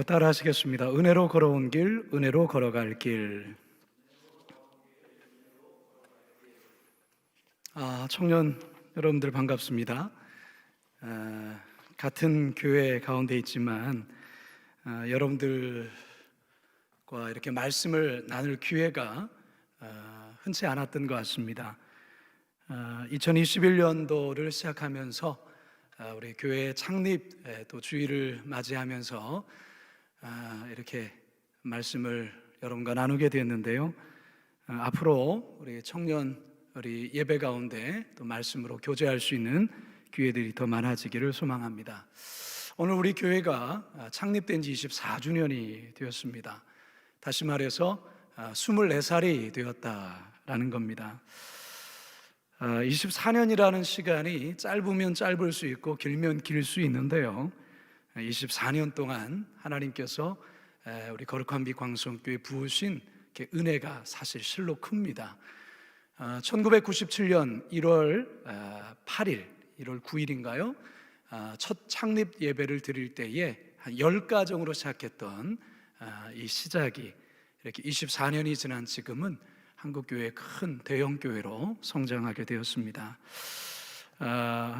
한번 따라 하시겠습니다. 은혜로 걸어온 길, 은혜로 걸어갈 길. 청년 여러분들 반갑습니다. 같은 교회 가운데 있지만 여러분들과 이렇게 말씀을 나눌 기회가 흔치 않았던 것 같습니다. 2021년도를 시작하면서 우리 교회 창립 또 주일을 맞이하면서 이렇게 말씀을 여러분과 나누게 되었는데요. 앞으로 우리 청년 우리 예배 가운데 또 말씀으로 교제할 수 있는 기회들이 더 많아지기를 소망합니다. 오늘 우리 교회가 창립된 지 24주년이 되었습니다. 다시 말해서 24살이 되었다라는 겁니다. 24년이라는 시간이 짧으면 짧을 수 있고 길면 길 수 있는데요. 24년 동안 하나님께서 우리 거룩한 빛 광성교회 부으신 은혜가 사실 실로 큽니다. 1997년 1월 8일, 1월 9일인가요? 첫 창립 예배를 드릴 때에 한 10가정으로 시작했던 이 시작이 이렇게 24년이 지난 지금은 한국교회의 큰 대형교회로 성장하게 되었습니다.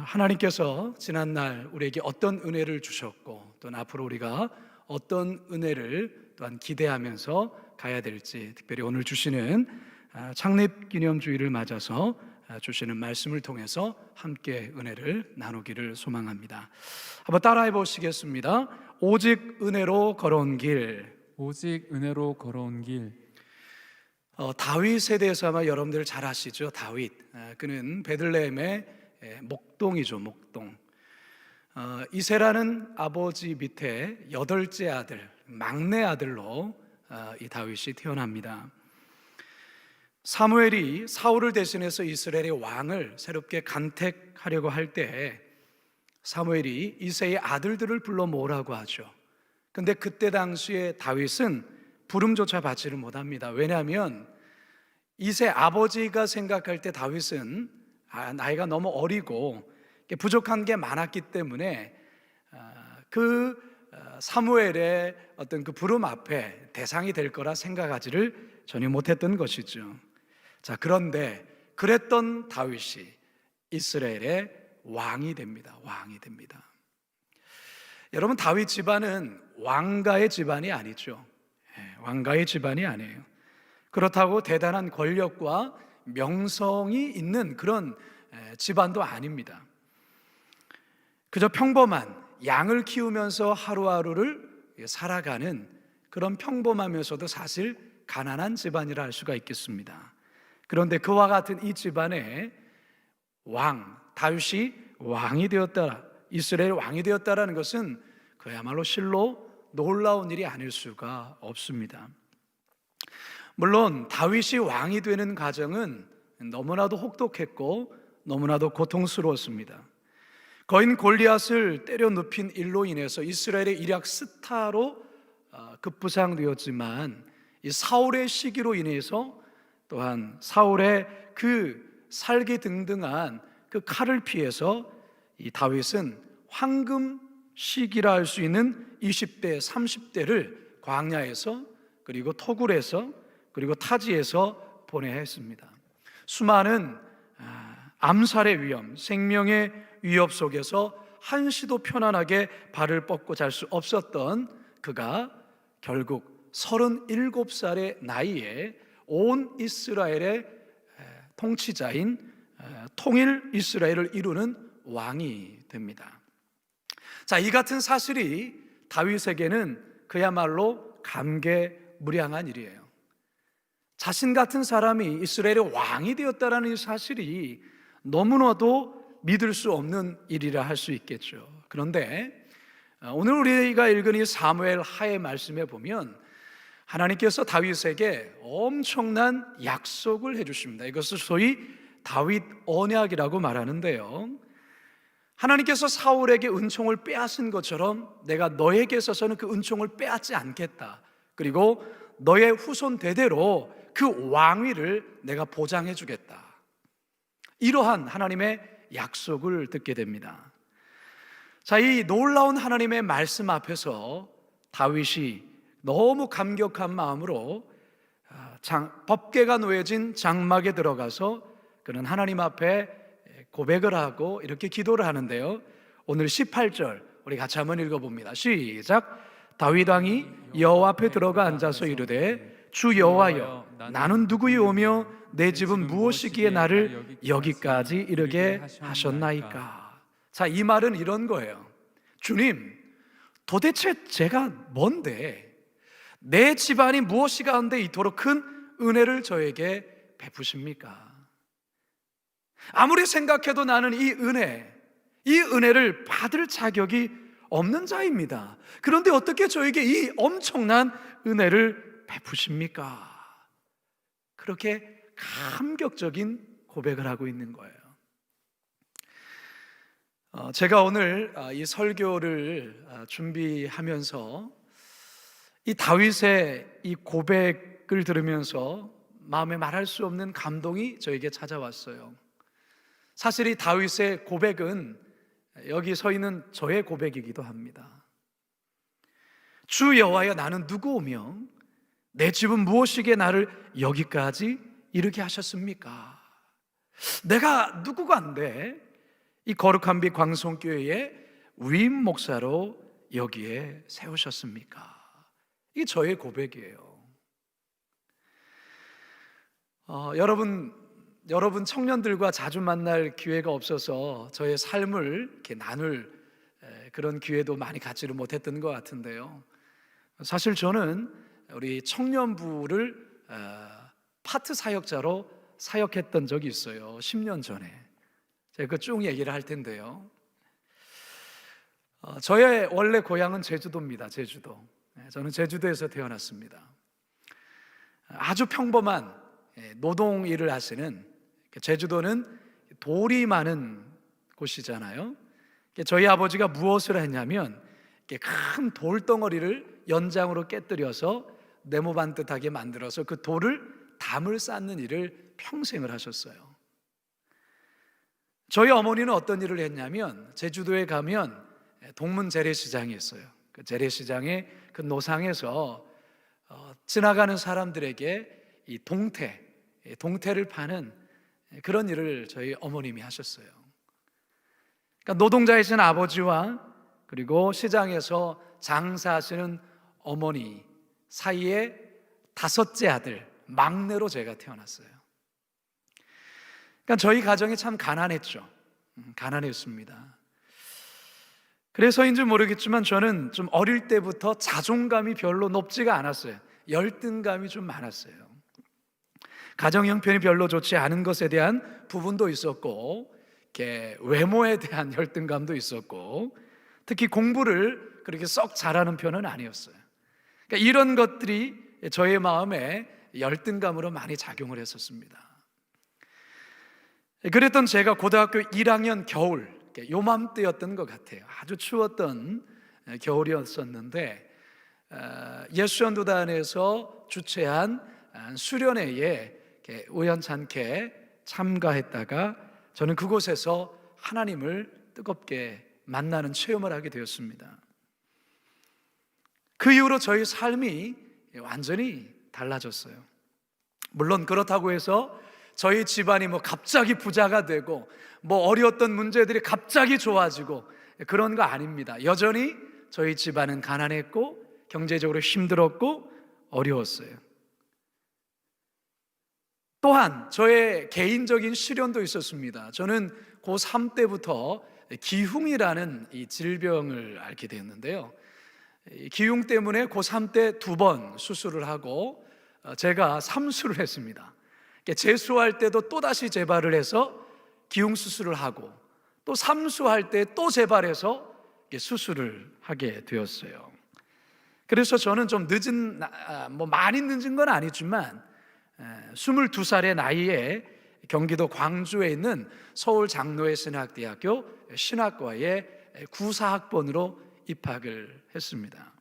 하나님께서 지난날 우리에게 어떤 은혜를 주셨고 또 앞으로 우리가 어떤 은혜를 또한 기대하면서 가야 될지, 특별히 오늘 주시는 창립기념주일을 맞아서 주시는 말씀을 통해서 함께 은혜를 나누기를 소망합니다. 한번 따라해 보시겠습니다. 오직 은혜로 걸어온 길. 오직 은혜로 걸어온 길. 다윗에 대해서 아마 여러분들 잘 아시죠? 다윗. 그는 베들레헴의 목동이죠, 목동. 이세라는 아버지 밑에 8째 아들, 막내 아들로 이 다윗이 태어납니다. 사무엘이 사울을 대신해서 이스라엘의 왕을 새롭게 간택하려고 할 때 사무엘이 이새의 아들들을 불러 모으라고 하죠. 근데 그때 당시에 다윗은 부름조차 받지를 못합니다. 왜냐하면 이새 아버지가 생각할 때 다윗은 나이가 너무 어리고 부족한 게 많았기 때문에 그 사무엘의 어떤 그 부름 앞에 대상이 될 거라 생각하지를 전혀 못했던 것이죠. 자, 그런데 그랬던 다윗이 이스라엘의 왕이 됩니다. 왕이 됩니다. 여러분, 다윗 집안은 왕가의 집안이 아니죠. 왕가의 집안이 아니에요. 그렇다고 대단한 권력과 명성이 있는 그런 집안도 아닙니다. 그저 평범한 양을 키우면서 하루하루를 살아가는 그런 평범하면서도 사실 가난한 집안이라 할 수가 있겠습니다. 그런데 그와 같은 이 집안의 왕, 다윗이 왕이 되었다, 이스라엘 왕이 되었다라는 것은 그야말로 실로 놀라운 일이 아닐 수가 없습니다. 물론 다윗이 왕이 되는 과정은 너무나도 혹독했고 너무나도 고통스러웠습니다. 거인 골리앗을 때려 눕힌 일로 인해서 이스라엘의 일약 스타로 급부상되었지만 이 사울의 시기로 인해서 또한 사울의 그 살기등등한 그 칼을 피해서 이 다윗은 황금 시기라 할 수 있는 20대, 30대를 광야에서 그리고 토굴에서 그리고 타지에서 보내야 했습니다. 수많은 암살의 위험, 생명의 위협 속에서 한시도 편안하게 발을 뻗고 잘 수 없었던 그가 결국 37살의 나이에 온 이스라엘의 통치자인 통일 이스라엘을 이루는 왕이 됩니다. 자, 이 같은 사실이 다윗에게는 그야말로 감개무량한 일이에요. 자신 같은 사람이 이스라엘의 왕이 되었다라는 이 사실이 너무나도 믿을 수 없는 일이라 할 수 있겠죠. 그런데 오늘 우리가 읽은 이 사무엘 하의 말씀에 보면 하나님께서 다윗에게 엄청난 약속을 해주십니다. 이것을 소위 다윗 언약이라고 말하는데요, 하나님께서 사울에게 은총을 빼앗은 것처럼 내가 너에게 있어서는 그 은총을 빼앗지 않겠다. 그리고 너의 후손 대대로 그 왕위를 내가 보장해 주겠다. 이러한 하나님의 약속을 듣게 됩니다. 자, 이 놀라운 하나님의 말씀 앞에서 다윗이 너무 감격한 마음으로 법궤가 놓여진 장막에 들어가서 그는 하나님 앞에 고백을 하고 이렇게 기도를 하는데요. 오늘 18절 우리 같이 한번 읽어봅니다. 시작. 다윗 왕이 여호와 앞에 들어가 앉아서 이르되 주 여호와여, 나는 누구이오며 내 집은 무엇이기에 나를 여기까지 이르게 하셨나이까. 자, 이 말은 이런 거예요. 주님, 도대체 제가 뭔데 내 집안이 무엇이 가운데 이토록 큰 은혜를 저에게 베푸십니까? 아무리 생각해도 나는 이 은혜를 받을 자격이 없는 자입니다. 그런데 어떻게 저에게 이 엄청난 은혜를 베푸십니까? 그렇게 감격적인 고백을 하고 있는 거예요. 제가 오늘 이 설교를 준비하면서 이 다윗의 이 고백을 들으면서 마음에 말할 수 없는 감동이 저에게 찾아왔어요. 사실 이 다윗의 고백은 여기 서 있는 저의 고백이기도 합니다. 주 여호와여, 나는 누구오며 내 집은 무엇이기에 나를 여기까지 이르게 하셨습니까? 내가 누구간데 이 거룩한 빛 광송교회의 위임 목사로 여기에 세우셨습니까? 이게 저의 고백이에요. 여러분 청년들과 자주 만날 기회가 없어서 저의 삶을 이렇게 나눌 그런 기회도 많이 갖지를 못했던 것 같은데요. 사실 저는 우리 청년부를 파트 사역자로 사역했던 적이 있어요. 10년 전에. 제가 그 쭉 얘기를 할 텐데요. 저의 원래 고향은 제주도입니다. 제주도. 저는 제주도에서 태어났습니다. 아주 평범한 노동 일을 하시는, 제주도는 돌이 많은 곳이잖아요. 저희 아버지가 무엇을 했냐면 큰 돌덩어리를 연장으로 깨뜨려서 네모반듯하게 만들어서 그 돌을 담을 쌓는 일을 평생을 하셨어요. 저희 어머니는 어떤 일을 했냐면 제주도에 가면 동문 재래시장이 있어요. 그 재래시장의 그 노상에서 지나가는 사람들에게 이 동태를 파는 그런 일을 저희 어머님이 하셨어요. 그러니까 노동자이신 아버지와 그리고 시장에서 장사하시는 어머니 사이에 다섯째 아들, 막내로 제가 태어났어요. 그러니까 저희 가정이 참 가난했죠. 가난했습니다. 그래서인지 모르겠지만 저는 좀 어릴 때부터 자존감이 별로 높지가 않았어요. 열등감이 좀 많았어요. 가정 형편이 별로 좋지 않은 것에 대한 부분도 있었고, 이렇게 외모에 대한 열등감도 있었고, 특히 공부를 그렇게 썩 잘하는 편은 아니었어요. 그러니까 이런 것들이 저의 마음에 열등감으로 많이 작용을 했었습니다. 그랬던 제가 고등학교 1학년 겨울, 요맘때였던 것 같아요. 아주 추웠던 겨울이었었는데 예수전도단에서 주최한 수련회에 우연찮게 참가했다가 저는 그곳에서 하나님을 뜨겁게 만나는 체험을 하게 되었습니다. 그 이후로 저희 삶이 완전히 달라졌어요. 물론 그렇다고 해서 저희 집안이 갑자기 부자가 되고 어려웠던 문제들이 갑자기 좋아지고 그런 거 아닙니다. 여전히 저희 집안은 가난했고 경제적으로 힘들었고 어려웠어요. 또한 저의 개인적인 시련도 있었습니다. 저는 고3 때부터 기흉이라는 이 질병을 앓게 되었는데요. 기흉 때문에 고3 때 2번 수술을 하고 제가 3수를 했습니다. 재수할 때도 또다시 재발을 해서 기흉 수술을 하고 또 3수할 때 또 재발해서 수술을 하게 되었어요. 그래서 저는 좀 많이 늦은 건 아니지만 22살의 나이에 경기도 광주에 있는 서울 장로회 신학대학교 신학과에 구사학번으로 입학을 했습니다.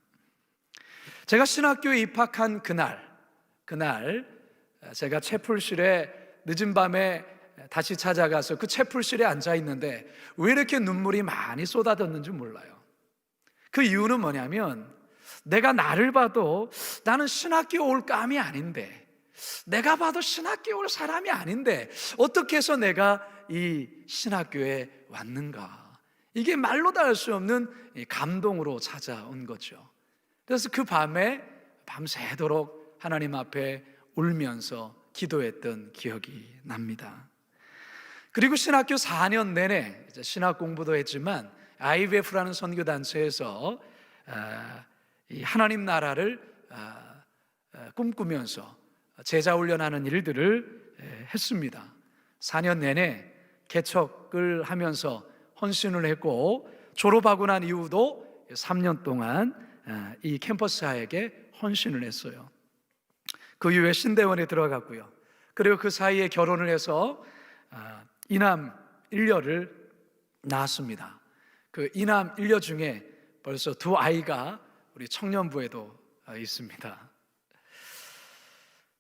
제가 신학교에 입학한 그날 제가 채플실에 늦은 밤에 다시 찾아가서 그 채플실에 앉아 있는데 왜 이렇게 눈물이 많이 쏟아졌는지 몰라요. 그 이유는 뭐냐면 내가 나를 봐도 나는 신학교 올 감이 아닌데, 내가 봐도 신학교 올 사람이 아닌데 어떻게 해서 내가 이 신학교에 왔는가? 이게 말로 다 할 수 없는 감동으로 찾아온 거죠. 그래서 그 밤에 밤새도록 하나님 앞에 울면서 기도했던 기억이 납니다. 그리고 신학교 4년 내내 이제 신학 공부도 했지만 IBF라는 선교단체에서 이 하나님 나라를 꿈꾸면서 제자 훈련하는 일들을 했습니다. 4년 내내 개척을 하면서 헌신을 했고, 졸업하고 난 이후도 3년 동안 이 캠퍼스 사역에 헌신을 했어요. 그 이후에 신대원에 들어갔고요. 그리고 그 사이에 결혼을 해서 이남 1녀를 낳았습니다. 그 이남 1녀 중에 벌써 2아이가 우리 청년부에도 있습니다.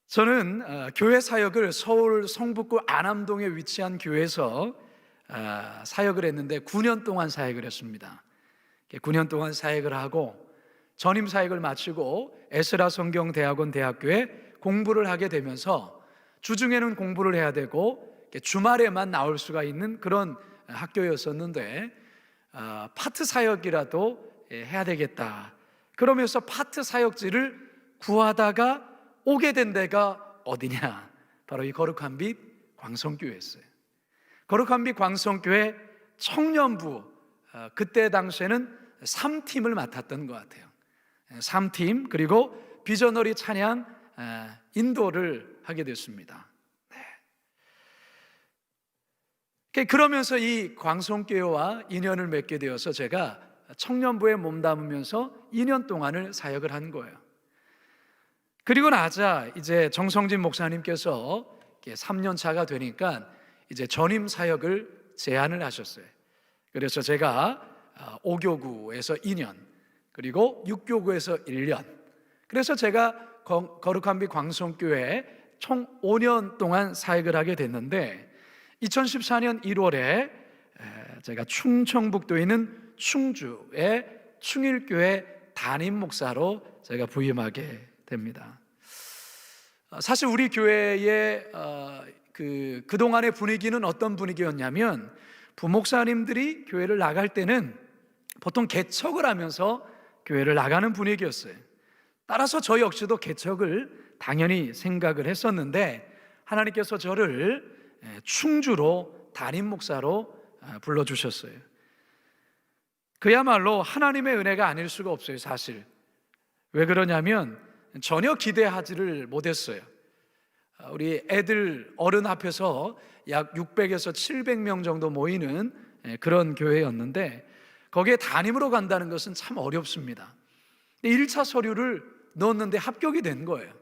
저는 교회 사역을 서울 성북구 안암동에 위치한 교회에서 사역을 했는데 9년 동안 사역을 했습니다. 9년 동안 사역을 하고 전임 사역을 마치고 에스라 성경대학원 대학교에 공부를 하게 되면서 주중에는 공부를 해야 되고 주말에만 나올 수가 있는 그런 학교였었는데 파트 사역이라도 해야 되겠다. 그러면서 파트 사역지를 구하다가 오게 된 데가 어디냐? 바로 이 거룩한 빛 광성교회였어요. 거룩한 빛 광성교회 청년부, 그때 당시에는 3팀을 맡았던 것 같아요. 3팀, 그리고 비저너리 찬양 인도를 하게 됐습니다. 그러면서 이 광성교회와 인연을 맺게 되어서 제가 청년부에 몸담으면서 2년 동안을 사역을 한 거예요. 그리고 나자 이제 정성진 목사님께서 3년 차가 되니까 이제 전임 사역을 제안을 하셨어요. 그래서 제가 5교구에서 2년, 그리고 6교구에서 1년, 그래서 제가 거룩한 빛 광성교회에 총 5년 동안 사역을 하게 됐는데 2014년 1월에 제가 충청북도에 있는 충주의 충일교회 담임 목사로 제가 부임하게 됩니다. 사실 우리 교회의 그동안의 분위기는 어떤 분위기였냐면, 부목사님들이 교회를 나갈 때는 보통 개척을 하면서 교회를 나가는 분위기였어요. 따라서 저 역시도 개척을 당연히 생각을 했었는데, 하나님께서 저를 충주로 담임 목사로 불러주셨어요. 그야말로 하나님의 은혜가 아닐 수가 없어요. 사실 왜 그러냐면 전혀 기대하지를 못했어요. 우리 애들 어른 앞에서 약 600에서 700명 정도 모이는 그런 교회였는데, 거기에 담임으로 간다는 것은 참 어렵습니다. 1차 서류를 넣었는데 합격이 된 거예요.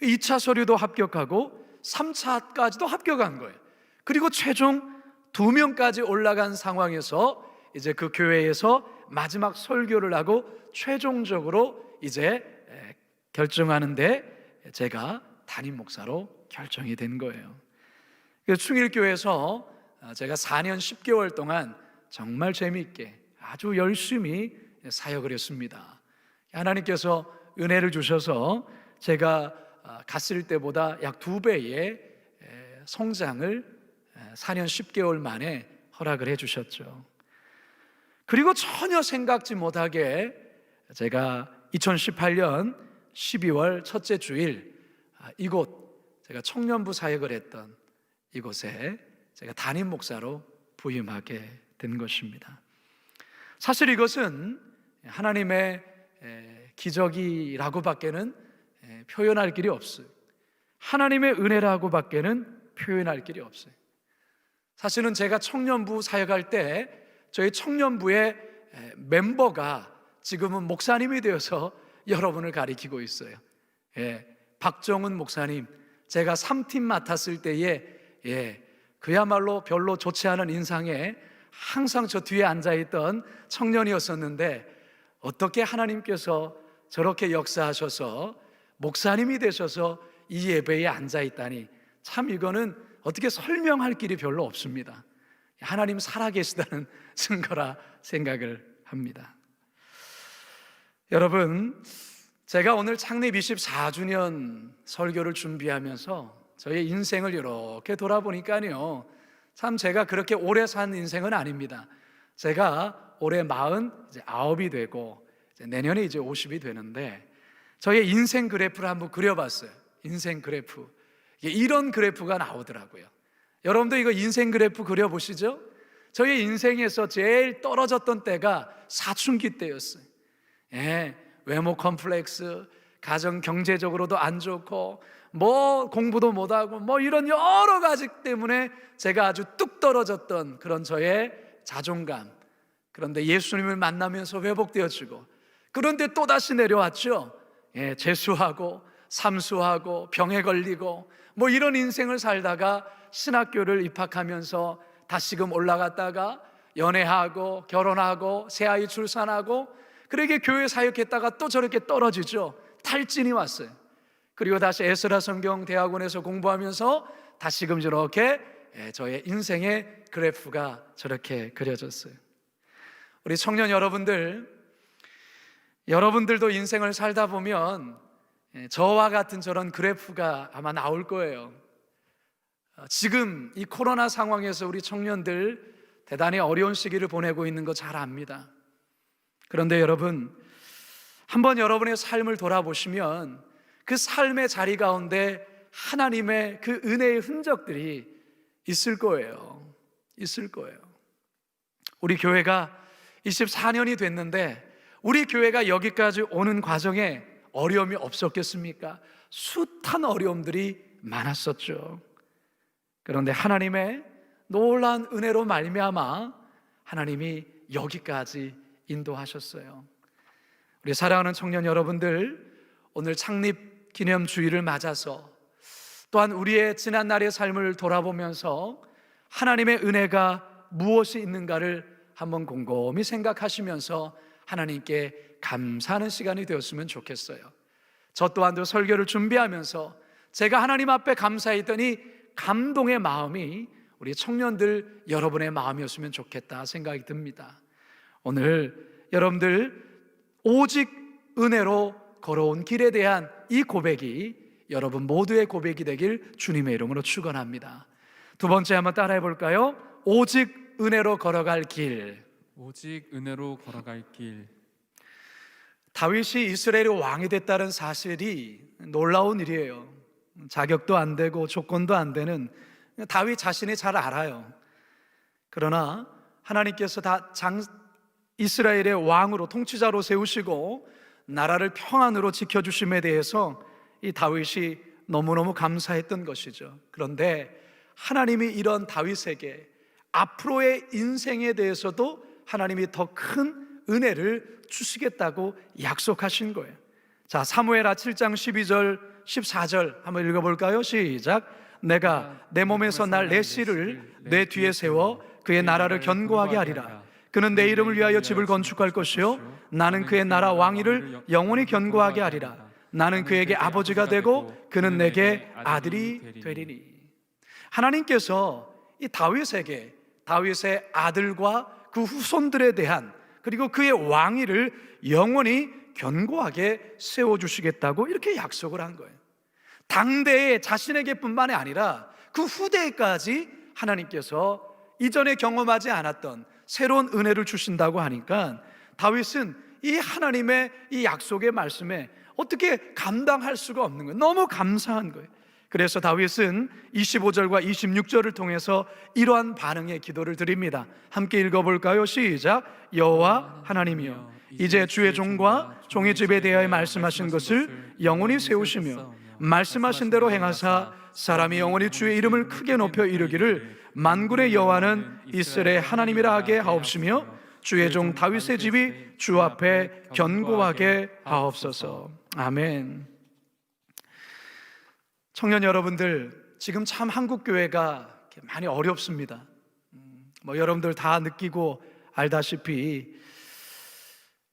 2차 서류도 합격하고 3차까지도 합격한 거예요. 그리고 최종 2명까지 올라간 상황에서 이제 그 교회에서 마지막 설교를 하고 최종적으로 이제 결정하는데 제가 담임 목사로 결정이 된 거예요. 충일교회에서 제가 4년 10개월 동안 정말 재미있게 아주 열심히 사역을 했습니다. 하나님께서 은혜를 주셔서 제가 갔을 때보다 약 2배의 성장을 4년 10개월 만에 허락을 해주셨죠. 그리고 전혀 생각지 못하게 제가 2018년 12월 첫째 주일 이곳, 제가 청년부 사역을 했던 이곳에 제가 담임 목사로 부임하게 된 것입니다. 사실 이것은 하나님의 기적이라고밖에는 표현할 길이 없어요. 하나님의 은혜라고밖에는 표현할 길이 없어요. 사실은 제가 청년부 사역할 때 저희 청년부의 멤버가 지금은 목사님이 되어서 여러분을 가리키고 있어요. 박정은 목사님, 제가 3팀 맡았을 때에 그야말로 별로 좋지 않은 인상에 항상 저 뒤에 앉아있던 청년이었었는데, 어떻게 하나님께서 저렇게 역사하셔서 목사님이 되셔서 이 예배에 앉아있다니, 참 이거는 어떻게 설명할 길이 별로 없습니다. 하나님 살아계시다는 증거라 생각을 합니다. 여러분, 제가 오늘 창립 24주년 설교를 준비하면서 저의 인생을 이렇게 돌아보니까요, 참 제가 그렇게 오래 산 인생은 아닙니다. 제가 올해 49이 되고 내년에 이제 50이 되는데, 저의 인생 그래프를 한번 그려봤어요. 인생 그래프. 이런 그래프가 나오더라고요. 여러분도 이거 인생 그래프 그려보시죠? 저의 인생에서 제일 떨어졌던 때가 사춘기 때였어요. 외모 컴플렉스, 가정 경제적으로도 안 좋고, 뭐 공부도 못하고, 뭐 이런 여러 가지 때문에 제가 아주 뚝 떨어졌던 그런 저의 자존감. 그런데 예수님을 만나면서 회복되어지고, 그런데 또다시 내려왔죠. 재수하고 삼수하고 병에 걸리고 뭐 이런 인생을 살다가 신학교를 입학하면서 다시금 올라갔다가 연애하고 결혼하고 새아이 출산하고, 그러게 교회 사역했다가 또 저렇게 떨어지죠. 탈진이 왔어요. 그리고 다시 에스라 성경 대학원에서 공부하면서 다시금 저렇게 저의 인생의 그래프가 저렇게 그려졌어요. 우리 청년 여러분들도 인생을 살다 보면 저와 같은 저런 그래프가 아마 나올 거예요. 지금 이 코로나 상황에서 우리 청년들 대단히 어려운 시기를 보내고 있는 거 잘 압니다. 그런데 여러분, 한번 여러분의 삶을 돌아보시면 그 삶의 자리 가운데 하나님의 그 은혜의 흔적들이 있을 거예요. 있을 거예요. 우리 교회가 24년이 됐는데, 우리 교회가 여기까지 오는 과정에 어려움이 없었겠습니까? 숱한 어려움들이 많았었죠. 그런데 하나님의 놀라운 은혜로 말미암아 하나님이 여기까지 인도하셨어요. 우리 사랑하는 청년 여러분들, 오늘 창립 기념 주일을 맞아서 또한 우리의 지난날의 삶을 돌아보면서 하나님의 은혜가 무엇이 있는가를 한번 곰곰이 생각하시면서 하나님께 감사하는 시간이 되었으면 좋겠어요. 저 또한도 설교를 준비하면서 제가 하나님 앞에 감사했더니 감동의 마음이 우리 청년들 여러분의 마음이었으면 좋겠다 생각이 듭니다. 오늘 여러분들 오직 은혜로 걸어온 길에 대한 이 고백이 여러분 모두의 고백이 되길 주님의 이름으로 축원합니다. 두 번째 한번 따라해 볼까요? 오직 은혜로 걸어갈 길. 오직 은혜로 걸어갈 길. 다윗이 이스라엘의 왕이 됐다는 사실이 놀라운 일이에요. 자격도 안 되고 조건도 안 되는 다윗 자신이 잘 알아요. 그러나 하나님께서 이스라엘의 왕으로 통치자로 세우시고 나라를 평안으로 지켜주심에 대해서 이 다윗이 너무너무 감사했던 것이죠. 그런데 하나님이 이런 다윗에게 앞으로의 인생에 대해서도 하나님이 더 큰 은혜를 주시겠다고 약속하신 거예요. 자, 사무엘하 7장 12절 14절 한번 읽어볼까요? 시작. 내가 내 몸에서 날 레시를 내 뒤에 세워 그의 나라를 견고하게 하리라. 그는 내 이름을 위하여 집을 건축할 것이요 나는 그의 나라 왕위를 영원히 견고하게 하리라. 나는 그에게 아버지가 되고 그는 내게 아들이 되리니. 하나님께서 이 다윗에게 다윗의 아들과 그 후손들에 대한, 그리고 그의 왕위를 영원히 견고하게 세워주시겠다고 이렇게 약속을 한 거예요. 당대에 자신에게 뿐만이 아니라 그 후대에까지 하나님께서 이전에 경험하지 않았던 새로운 은혜를 주신다고 하니까 다윗은 이 하나님의 이 약속의 말씀에 어떻게 감당할 수가 없는 거예요. 너무 감사한 거예요. 그래서 다윗은 25절과 26절을 통해서 이러한 반응의 기도를 드립니다. 함께 읽어볼까요? 시작. 여호와 하나님이여, 이제 주의 종과 종의 집에 대하여 말씀하신 것을 영원히 세우시며 말씀하신 대로 행하사 사람이 영원히 주의 이름을 크게 높여 이르기를 만군의 여호와는 이스라엘의 하나님이라 하게 하옵시며 주의 종 다윗의 집이 주 앞에 견고하게 하옵소서. 아멘. 청년 여러분들, 지금 참 한국 교회가 많이 어렵습니다. 여러분들 다 느끼고 알다시피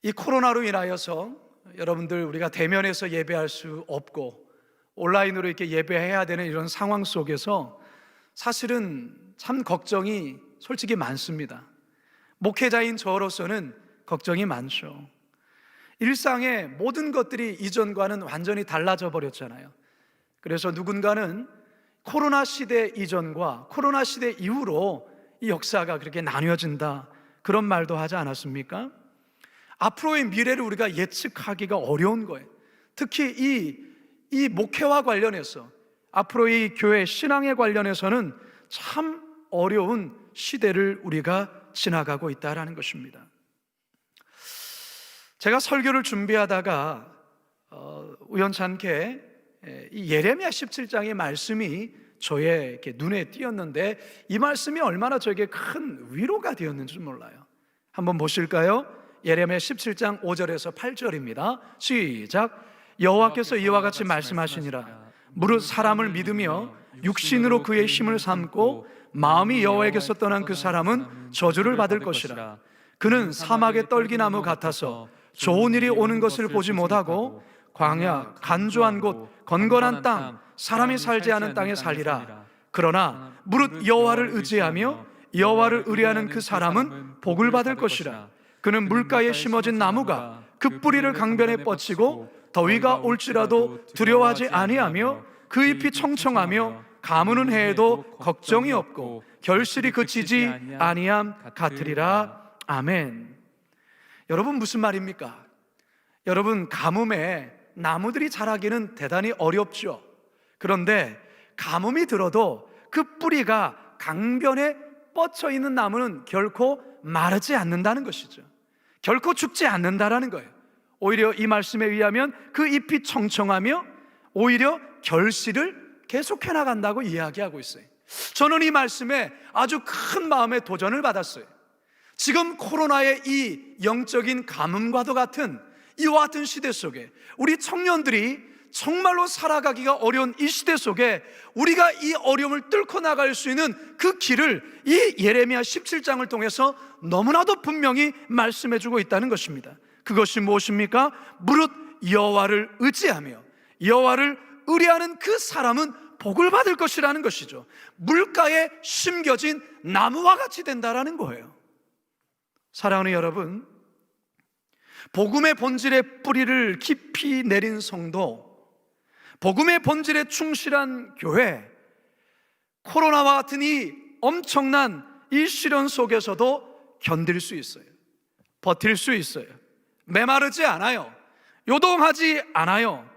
이 코로나로 인하여서 여러분들 우리가 대면에서 예배할 수 없고 온라인으로 이렇게 예배해야 되는 이런 상황 속에서 사실은 참 걱정이 솔직히 많습니다. 목회자인 저로서는 걱정이 많죠. 일상의 모든 것들이 이전과는 완전히 달라져 버렸잖아요. 그래서 누군가는 코로나 시대 이전과 코로나 시대 이후로 이 역사가 그렇게 나뉘어진다, 그런 말도 하지 않았습니까? 앞으로의 미래를 우리가 예측하기가 어려운 거예요. 특히 이 목회와 관련해서, 앞으로의 교회 신앙에 관련해서는 참 어려운 시대를 우리가 지나가고 있다는 것입니다. 제가 설교를 준비하다가 우연찮게 이 예레미야 17장의 말씀이 저의 이렇게 눈에 띄었는데, 이 말씀이 얼마나 저에게 큰 위로가 되었는지 몰라요. 한번 보실까요? 예레미야 17장 5절에서 8절입니다. 시작. 여호와께서 이와 같이 말씀하시니라. 무릇 사람을 믿으며 육신으로 그의 힘을 삼고 마음이 여호와에게서 떠난 그 사람은 저주를 받을 것이라. 그는 사막의 떨기나무 같아서 좋은 일이 오는 것을 보지 못하고 광야, 간조한 곳, 건건한 땅, 사람이 살지 않은 땅에 살리라. 그러나 무릇 여호와를 의지하며 여호와를 의뢰하는 그 사람은 복을 받을 것이라. 그는 물가에 심어진 나무가 그 뿌리를 강변에 뻗치고 더위가 올지라도 두려워하지 아니하며 그 잎이 청청하며 가무는 해에도 걱정이 없고 결실이 그치지 아니함 같으리라. 아멘. 여러분, 무슨 말입니까? 여러분, 가뭄에 나무들이 자라기는 대단히 어렵죠. 그런데 가뭄이 들어도 그 뿌리가 강변에 뻗쳐 있는 나무는 결코 마르지 않는다는 것이죠. 결코 죽지 않는다라는 거예요. 오히려 이 말씀에 의하면 그 잎이 청청하며 오히려 결실을 계속해 나간다고 이야기하고 있어요. 저는 이 말씀에 아주 큰 마음의 도전을 받았어요. 지금 코로나의 이 영적인 가뭄과도 같은 이와 같은 시대 속에 우리 청년들이 정말로 살아가기가 어려운 이 시대 속에 우리가 이 어려움을 뚫고 나갈 수 있는 그 길을 이 예레미야 17장을 통해서 너무나도 분명히 말씀해주고 있다는 것입니다. 그것이 무엇입니까? 무릇 여호와를 의지하며 여호와를 의뢰하는 그 사람은 복을 받을 것이라는 것이죠. 물가에 심겨진 나무와 같이 된다라는 거예요. 사랑하는 여러분, 복음의 본질의 뿌리를 깊이 내린 성도, 복음의 본질에 충실한 교회, 코로나와 같은 이 엄청난 이 시련 속에서도 견딜 수 있어요. 버틸 수 있어요. 메마르지 않아요. 요동하지 않아요.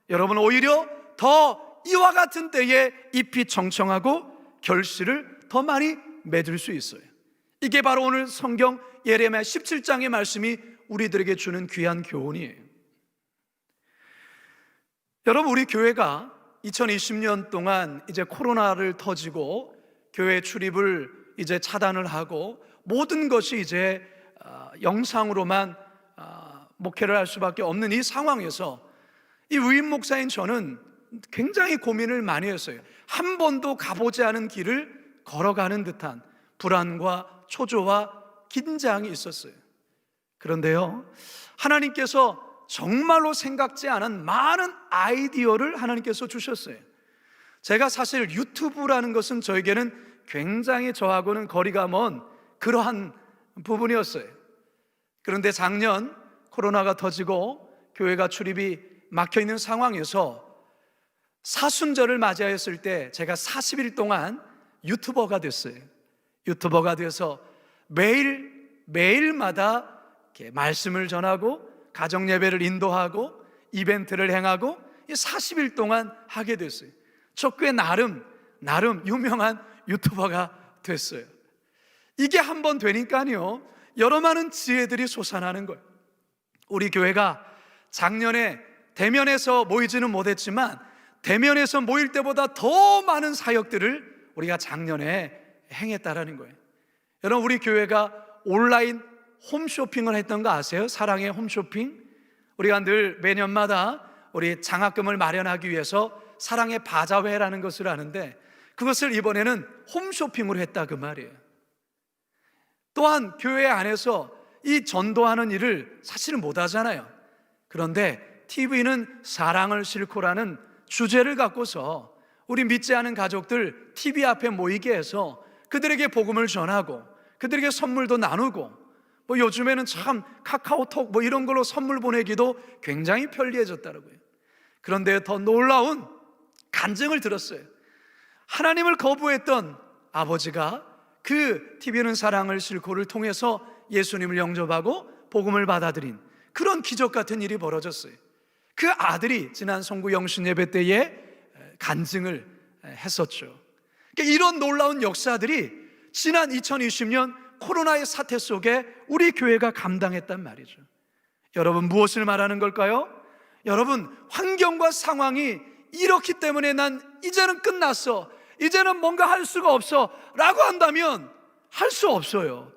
여러분, 오히려 더 이와 같은 때에 잎이 청청하고 결실을 더 많이 맺을 수 있어요. 이게 바로 오늘 성경 예레미야 17장의 말씀이 우리들에게 주는 귀한 교훈이에요. 여러분, 우리 교회가 2020년 동안 이제 코로나를 터지고 교회 출입을 이제 차단을 하고 모든 것이 이제 영상으로만 목회를 할 수밖에 없는 이 상황에서 이 위임 목사인 저는 굉장히 고민을 많이 했어요. 한 번도 가보지 않은 길을 걸어가는 듯한 불안과 초조와 긴장이 있었어요. 그런데요, 하나님께서 정말로 생각지 않은 많은 아이디어를 하나님께서 주셨어요. 제가 사실 유튜브라는 것은 저에게는 굉장히 저하고는 거리가 먼 그러한 부분이었어요. 그런데 작년 코로나가 터지고 교회가 출입이 막혀있는 상황에서 사순절을 맞이하였을 때 제가 40일 동안 유튜버가 됐어요. 유튜버가 돼서 매일마다 이렇게 말씀을 전하고 가정 예배를 인도하고 이벤트를 행하고 40일 동안 하게 됐어요. 저 꽤 나름 유명한 유튜버가 됐어요. 이게 한번 되니까요, 여러 많은 지혜들이 솟아나는 거예요. 우리 교회가 작년에 대면에서 모이지는 못했지만 대면에서 모일 때보다 더 많은 사역들을 우리가 작년에 행했다라는 거예요. 여러분, 우리 교회가 온라인 홈쇼핑을 했던 거 아세요? 사랑의 홈쇼핑. 우리가 늘 매년마다 우리 장학금을 마련하기 위해서 사랑의 바자회라는 것을 하는데 그것을 이번에는 홈쇼핑으로 했다, 그 말이에요. 또한 교회 안에서 이 전도하는 일을 사실은 못 하잖아요. 그런데 TV는 사랑을 싣고라는 주제를 갖고서 우리 믿지 않은 가족들 TV 앞에 모이게 해서 그들에게 복음을 전하고 그들에게 선물도 나누고 뭐 요즘에는 참 카카오톡 뭐 이런 걸로 선물 보내기도 굉장히 편리해졌더라고요. 그런데 더 놀라운 간증을 들었어요. 하나님을 거부했던 아버지가 그 TV는 사랑을 싣고를 통해서 예수님을 영접하고 복음을 받아들인 그런 기적 같은 일이 벌어졌어요. 그 아들이 지난 성구 영신 예배 때에 간증을 했었죠. 그러니까 이런 놀라운 역사들이 지난 2020년 코로나의 사태 속에 우리 교회가 감당했단 말이죠. 여러분, 무엇을 말하는 걸까요? 여러분, 환경과 상황이 이렇기 때문에 난 이제는 끝났어, 이제는 뭔가 할 수가 없어 라고 한다면 할 수 없어요.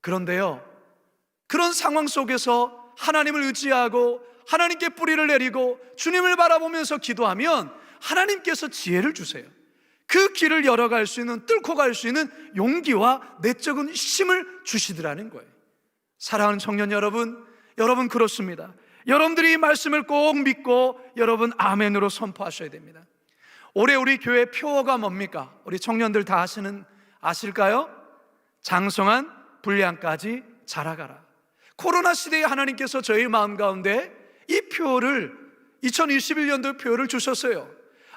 그런데요, 그런 상황 속에서 하나님을 의지하고 하나님께 뿌리를 내리고 주님을 바라보면서 기도하면 하나님께서 지혜를 주세요. 그 길을 열어갈 수 있는, 뚫고 갈 수 있는 용기와 내적인 힘을 주시더라는 거예요. 사랑하는 청년 여러분, 여러분 그렇습니다. 여러분들이 이 말씀을 꼭 믿고 여러분 아멘으로 선포하셔야 됩니다. 올해 우리 교회 표어가 뭡니까? 우리 청년들 다 아실까요? 장성한 분량까지 자라가라. 코로나 시대에 하나님께서 저희 마음 가운데 이 표를 2021년도 표를 주셨어요.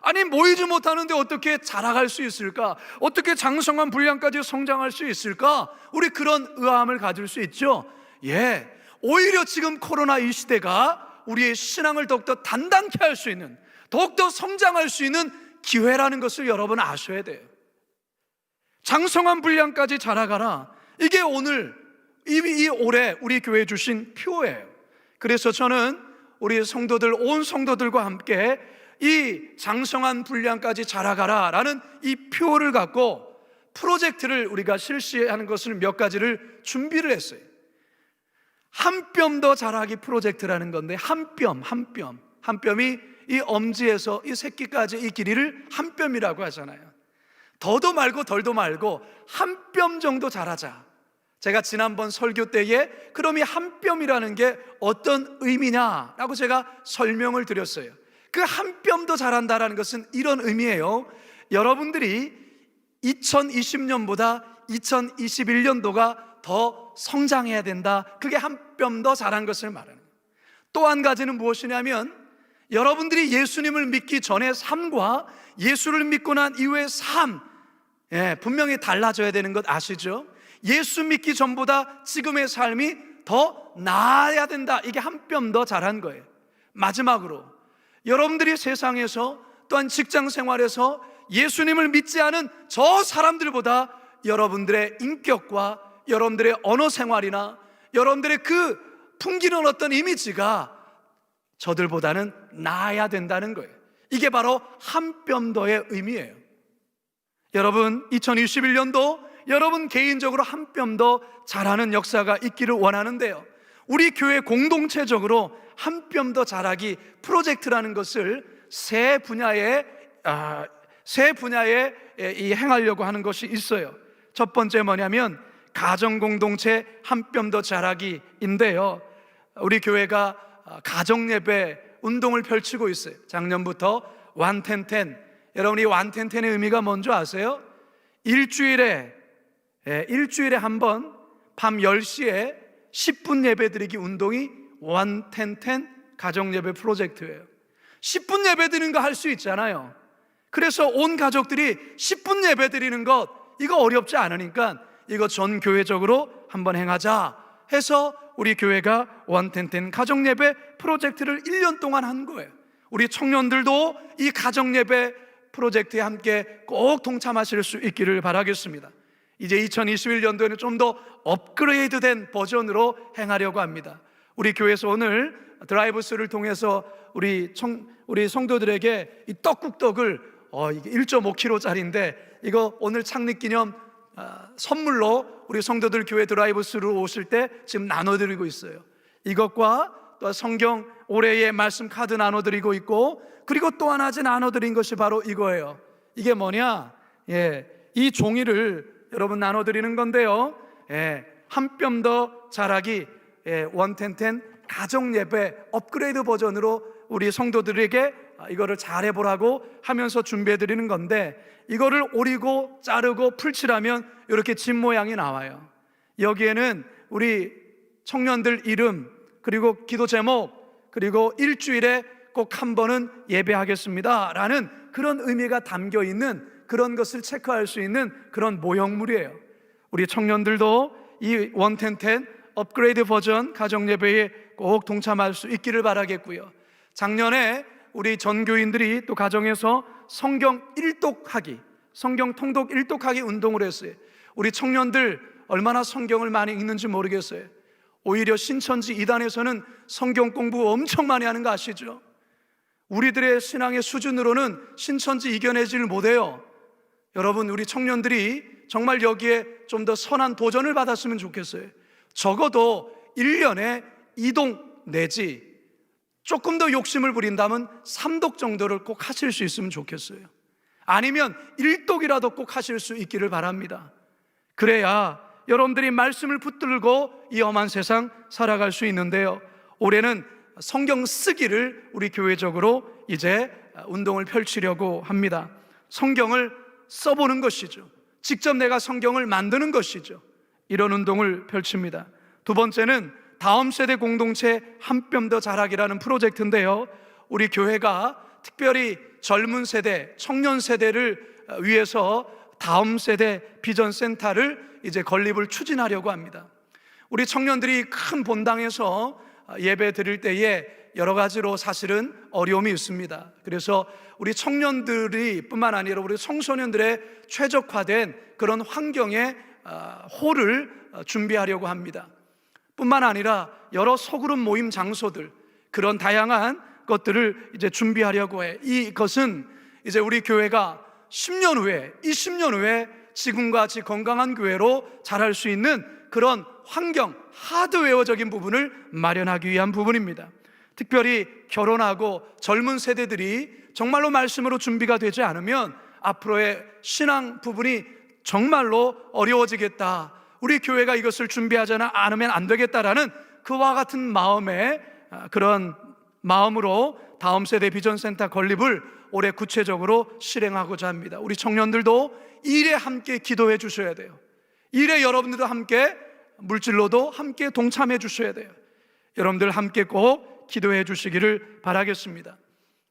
아니, 모이지 못하는데 어떻게 자라갈 수 있을까? 어떻게 장성한 분량까지 성장할 수 있을까? 우리 그런 의아함을 가질 수 있죠. 예, 오히려 지금 코로나 이 시대가 우리의 신앙을 더욱더 단단케 할 수 있는, 더욱더 성장할 수 있는 기회라는 것을 여러분 아셔야 돼요. 장성한 분량까지 자라가라. 이게 오늘 이 올해 우리 교회에 주신 표예요. 그래서 저는 우리 성도들, 온 성도들과 함께 이 장성한 분량까지 자라가라 라는 이 표를 갖고 프로젝트를 우리가 실시하는 것을 몇 가지를 준비를 했어요. 한 뼘 더 자라기 프로젝트라는 건데, 한 뼘이 이 엄지에서 이 새끼까지 이 길이를 한 뼘이라고 하잖아요. 더도 말고 덜도 말고 한 뼘 정도 자라자. 제가 지난번 설교 때에 그럼 이 한 뼘이라는 게 어떤 의미냐라고 제가 설명을 드렸어요. 그 한 뼘 더 자란다라는 것은 이런 의미예요. 여러분들이 2020년보다 2021년도가 더 성장해야 된다. 그게 한 뼘 더 자란 것을 말하는 거예요. 또 한 가지는 무엇이냐면, 여러분들이 예수님을 믿기 전의 삶과 예수를 믿고 난 이후의 삶, 분명히 달라져야 되는 것 아시죠? 예수 믿기 전보다 지금의 삶이 더 나아야 된다. 이게 한 뼘 더 자란 거예요. 마지막으로, 여러분들이 세상에서 또한 직장 생활에서 예수님을 믿지 않은 저 사람들보다 여러분들의 인격과 여러분들의 언어 생활이나 여러분들의 그 풍기는 어떤 이미지가 저들보다는 나아야 된다는 거예요. 이게 바로 한 뼘 더의 의미예요. 여러분, 2021년도 여러분 개인적으로 한 뼘 더 자라는 역사가 있기를 원하는데요, 우리 교회 공동체적으로 한 뼘 더 자라기 프로젝트라는 것을 세 분야에 행하려고 하는 것이 있어요. 첫 번째 뭐냐면 가정공동체 한 뼘 더 자라기인데요, 우리 교회가 가정예배 운동을 펼치고 있어요. 작년부터 완텐텐. 여러분이 완텐텐의 의미가 뭔지 아세요? 일주일에 한 번 밤 10시에 10분 예배 드리기 운동이 완텐텐 가정예배 프로젝트예요. 10분 예배 드리는 거 할 수 있잖아요. 그래서 온 가족들이 10분 예배 드리는 것, 이거 어렵지 않으니까 이거 전 교회적으로 한번 행하자 해서 우리 교회가 완텐텐 가정예배 프로젝트를 1년 동안 한 거예요. 우리 청년들도 이 가정예배 프로젝트에 함께 꼭 동참하실 수 있기를 바라겠습니다. 이제 2021년도에는 좀 더 업그레이드된 버전으로 행하려고 합니다. 우리 교회에서 오늘 드라이브스루를 통해서 우리 성도들에게 이 떡국떡을 이게 1.5kg짜리인데 이거 오늘 창립기념 선물로 우리 성도들 교회 드라이브스루 오실 때 지금 나눠드리고 있어요. 이것과 또 성경 올해의 말씀 카드 나눠드리고 있고, 그리고 또 하나 나눠드린 것이 바로 이거예요. 이게 뭐냐? 이 종이를 여러분 나눠드리는 건데요, 한 뼘 더 자라기 원텐텐 가정예배 업그레이드 버전으로 우리 성도들에게 이거를 잘해보라고 하면서 준비해드리는 건데, 이거를 오리고 자르고 풀칠하면 이렇게 집 모양이 나와요. 여기에는 우리 청년들 이름, 그리고 기도 제목, 그리고 일주일에 꼭 한 번은 예배하겠습니다 라는 그런 의미가 담겨 있는 그런 것을 체크할 수 있는 그런 모형물이에요. 우리 청년들도 이 11010 업그레이드 버전 가정예배에 꼭 동참할 수 있기를 바라겠고요. 작년에 우리 전교인들이 또 가정에서 성경 일독하기, 성경 통독 일독하기 운동을 했어요. 우리 청년들 얼마나 성경을 많이 읽는지 모르겠어요. 오히려 신천지 이단에서는 성경 공부 엄청 많이 하는 거 아시죠? 우리들의 신앙의 수준으로는 신천지 이겨내지를 못해요. 여러분, 우리 청년들이 정말 여기에 좀 더 선한 도전을 받았으면 좋겠어요. 적어도 1년에 2동 내지 조금 더 욕심을 부린다면 3독 정도를 꼭 하실 수 있으면 좋겠어요. 아니면 1독이라도 꼭 하실 수 있기를 바랍니다. 그래야 여러분들이 말씀을 붙들고 이 험한 세상 살아갈 수 있는데요. 올해는 성경 쓰기를 우리 교회적으로 이제 운동을 펼치려고 합니다. 성경을 써보는 것이죠. 직접 내가 성경을 만드는 것이죠. 이런 운동을 펼칩니다. 두 번째는 다음 세대 공동체 한 뼘 더 자라기라는 프로젝트인데요. 우리 교회가 특별히 젊은 세대, 청년 세대를 위해서 다음 세대 비전 센터를 이제 건립을 추진하려고 합니다. 우리 청년들이 큰 본당에서 예배 드릴 때에 여러 가지로 사실은 어려움이 있습니다. 그래서 우리 청년들이 뿐만 아니라 우리 청소년들의 최적화된 그런 환경의 홀을 준비하려고 합니다. 뿐만 아니라 여러 소그룹 모임 장소들, 그런 다양한 것들을 이제 준비하려고 해. 이것은 이제 우리 교회가 10년 후에, 20년 후에 지금같이 건강한 교회로 자랄 수 있는 그런 환경, 하드웨어적인 부분을 마련하기 위한 부분입니다. 특별히 결혼하고 젊은 세대들이 정말로 말씀으로 준비가 되지 않으면 앞으로의 신앙 부분이 정말로 어려워지겠다, 우리 교회가 이것을 준비하지 않으면 안 되겠다라는 그와 같은 마음에 그런 마음으로 다음 세대 비전센터 건립을 올해 구체적으로 실행하고자 합니다. 우리 청년들도 일에 함께 기도해 주셔야 돼요. 일에 여러분들도 함께, 물질로도 함께 동참해 주셔야 돼요. 여러분들 함께 꼭 기도해 주시기를 바라겠습니다.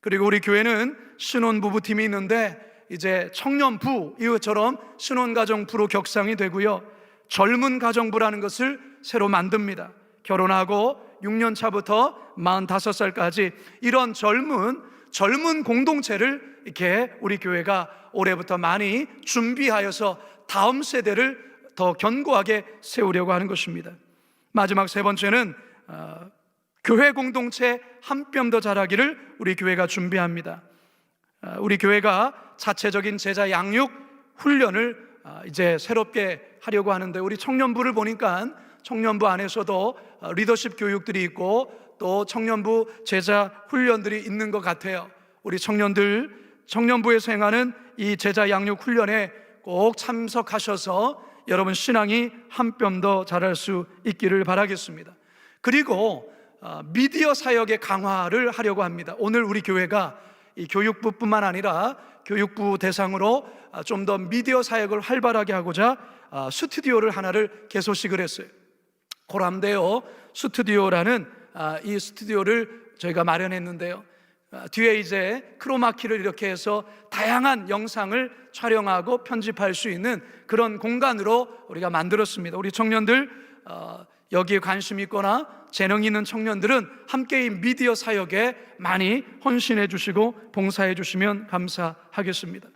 그리고 우리 교회는 신혼부부팀이 있는데 이제 청년부, 이것처럼 신혼가정부로 격상이 되고요, 젊은 가정부라는 것을 새로 만듭니다. 결혼하고 6년 차부터 45살까지 이런 젊은 공동체를 이렇게 우리 교회가 올해부터 많이 준비하여서 다음 세대를 더 견고하게 세우려고 하는 것입니다. 마지막 세 번째는 교회 공동체 한 뼘 더 자라기를 우리 교회가 준비합니다. 우리 교회가 자체적인 제자 양육 훈련을 이제 새롭게 하려고 하는데, 우리 청년부를 보니까 청년부 안에서도 리더십 교육들이 있고 또 청년부 제자 훈련들이 있는 것 같아요. 우리 청년부에서 행하는 이 제자 양육 훈련에 꼭 참석하셔서 여러분 신앙이 한 뼘 더 자랄 수 있기를 바라겠습니다. 그리고 미디어 사역의 강화를 하려고 합니다. 오늘 우리 교회가 이 교육부뿐만 아니라 교육부 대상으로 좀 더 미디어 사역을 활발하게 하고자 스튜디오를 하나를 개소식을 했어요. 고람대요 스튜디오라는 이 스튜디오를 저희가 마련했는데요, 뒤에 이제 크로마키를 이렇게 해서 다양한 영상을 촬영하고 편집할 수 있는 그런 공간으로 우리가 만들었습니다. 우리 청년들 여기에 관심 있거나 재능 있는 청년들은 함께 이 미디어 사역에 많이 헌신해 주시고 봉사해 주시면 감사하겠습니다.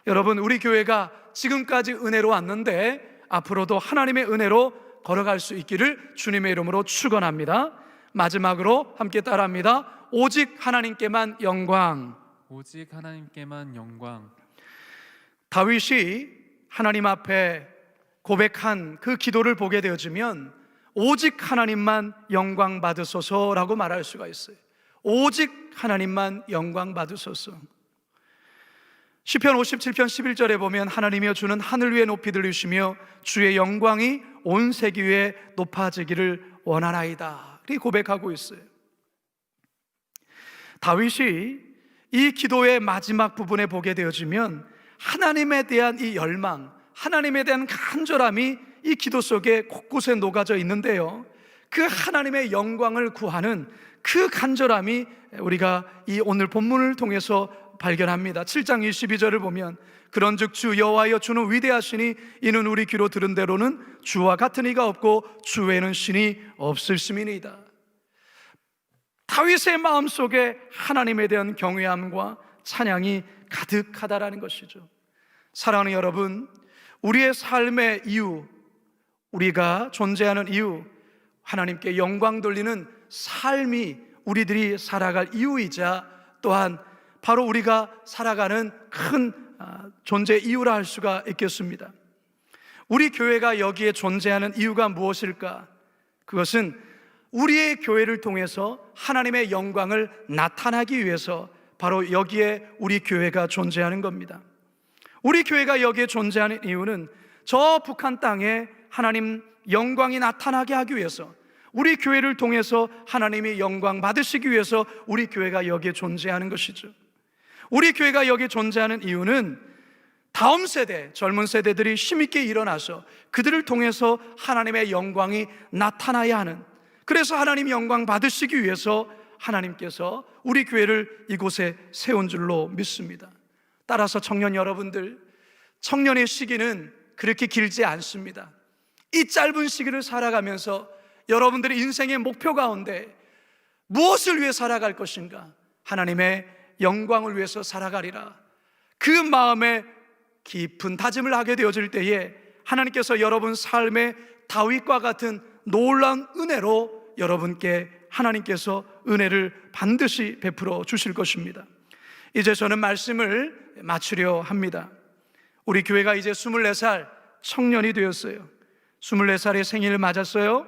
여러분, 우리 교회가 지금까지 은혜로 왔는데 앞으로도 하나님의 은혜로 걸어갈 수 있기를 주님의 이름으로 축원합니다. 마지막으로 함께 따라합니다. 오직 하나님께만 영광. 오직 하나님께만 영광. 다윗이 하나님 앞에 고백한 그 기도를 보게 되어지면 오직 하나님만 영광 받으소서라고 말할 수가 있어요. 오직 하나님만 영광 받으소서. 시편 57편 11절에 보면 하나님이여 주는 하늘 위에 높이 들리시며 주의 영광이 온 세계 위에 높아지기를 원하나이다, 이렇게 고백하고 있어요. 다윗이 이 기도의 마지막 부분에 보게 되어지면 하나님에 대한 이 열망, 하나님에 대한 간절함이 이 기도 속에 곳곳에 녹아져 있는데요, 그 하나님의 영광을 구하는 그 간절함이 우리가 이 오늘 본문을 통해서 발견합니다. 7장 22절을 보면 그런즉 주 여호와여 주는 위대하시니 이는 우리 귀로 들은 대로는 주와 같은 이가 없고 주 외에는 신이 없으심이니이다. 다윗의 마음속에 하나님에 대한 경외함과 찬양이 가득하다라는 것이죠. 사랑하는 여러분, 우리의 삶의 이유, 우리가 존재하는 이유, 하나님께 영광 돌리는 삶이 우리들이 살아갈 이유이자 또한 바로 우리가 살아가는 큰 존재 이유라 할 수가 있겠습니다. 우리 교회가 여기에 존재하는 이유가 무엇일까? 그것은 우리의 교회를 통해서 하나님의 영광을 나타나기 위해서 바로 여기에 우리 교회가 존재하는 겁니다. 우리 교회가 여기에 존재하는 이유는 저 북한 땅에 하나님 영광이 나타나게 하기 위해서, 우리 교회를 통해서 하나님이 영광 받으시기 위해서 우리 교회가 여기에 존재하는 것이죠. 우리 교회가 여기에 존재하는 이유는 다음 세대, 젊은 세대들이 힘있게 일어나서 그들을 통해서 하나님의 영광이 나타나야 하는, 그래서 하나님 영광 받으시기 위해서 하나님께서 우리 교회를 이곳에 세운 줄로 믿습니다. 따라서 청년 여러분들, 청년의 시기는 그렇게 길지 않습니다. 이 짧은 시기를 살아가면서 여러분들의 인생의 목표 가운데 무엇을 위해 살아갈 것인가? 하나님의 영광을 위해서 살아가리라. 그 마음에 깊은 다짐을 하게 되어질 때에 하나님께서 여러분 삶의 다윗과 같은 놀라운 은혜로 여러분께 하나님께서 은혜를 반드시 베풀어 주실 것입니다. 이제 저는 말씀을 마치려 합니다. 우리 교회가 이제 24살 청년이 되었어요. 24살의 생일을 맞았어요.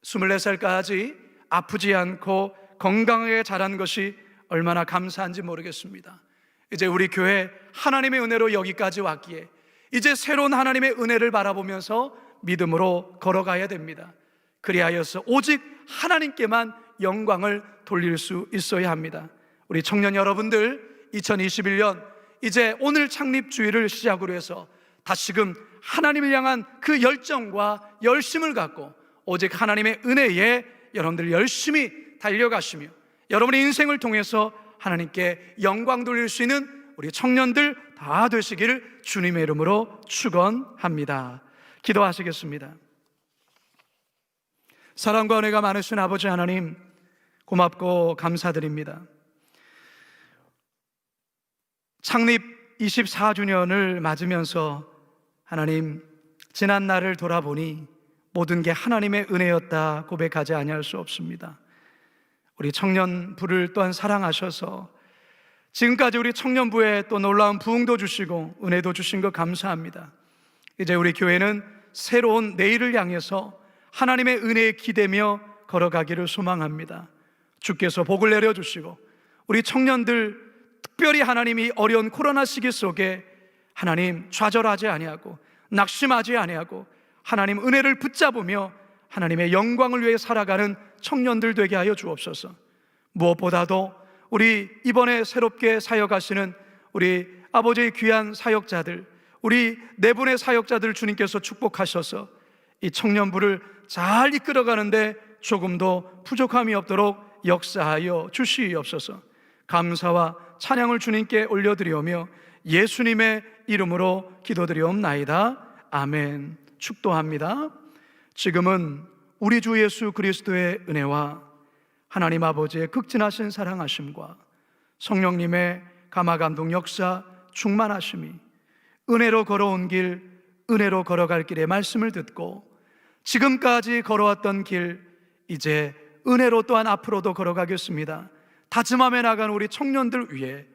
24살까지 아프지 않고 건강하게 자란 것이 얼마나 감사한지 모르겠습니다. 이제 우리 교회 하나님의 은혜로 여기까지 왔기에 이제 새로운 하나님의 은혜를 바라보면서 믿음으로 걸어가야 됩니다. 그리하여서 오직 하나님께만 영광을 돌릴 수 있어야 합니다. 우리 청년 여러분들, 2021년 이제 오늘 창립주일을 시작으로 해서 다시금 하나님을 향한 그 열정과 열심을 갖고 오직 하나님의 은혜에 여러분들 열심히 달려가시며 여러분의 인생을 통해서 하나님께 영광 돌릴 수 있는 우리 청년들 다 되시기를 주님의 이름으로 축원합니다. 기도하시겠습니다. 사랑과 은혜가 많으신 아버지 하나님, 고맙고 감사드립니다. 창립 24주년을 맞으면서 하나님, 지난 날을 돌아보니 모든 게 하나님의 은혜였다 고백하지 아니할 수 없습니다. 우리 청년부를 또한 사랑하셔서 지금까지 우리 청년부에 또 놀라운 부흥도 주시고 은혜도 주신 것 감사합니다. 이제 우리 교회는 새로운 내일을 향해서 하나님의 은혜에 기대며 걸어가기를 소망합니다. 주께서 복을 내려주시고 우리 청년들, 특별히 하나님이 어려운 코로나 시기 속에 하나님 좌절하지 아니하고 낙심하지 아니하고 하나님 은혜를 붙잡으며 하나님의 영광을 위해 살아가는 청년들 되게 하여 주옵소서. 무엇보다도 우리 이번에 새롭게 사역하시는 우리 아버지의 귀한 사역자들, 우리 네 분의 사역자들 주님께서 축복하셔서 이 청년부를 잘 이끌어가는데 조금도 부족함이 없도록 역사하여 주시옵소서. 감사와 찬양을 주님께 올려드리오며 예수님의 이름으로 기도드리옵나이다. 아멘. 축도합니다. 지금은 우리 주 예수 그리스도의 은혜와 하나님 아버지의 극진하신 사랑하심과 성령님의 감화감동 역사 충만하심이 은혜로 걸어온 길, 은혜로 걸어갈 길의 말씀을 듣고 지금까지 걸어왔던 길, 이제 은혜로 또한 앞으로도 걸어가겠습니다. 다짐하며 나간 우리 청년들 위해,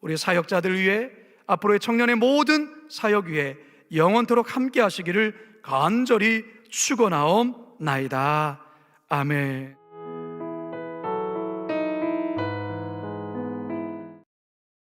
우리 사역자들 위해, 앞으로의 청년의 모든 사역 위해 영원토록 함께 하시기를 간절히 축원하옵나이다. 아멘.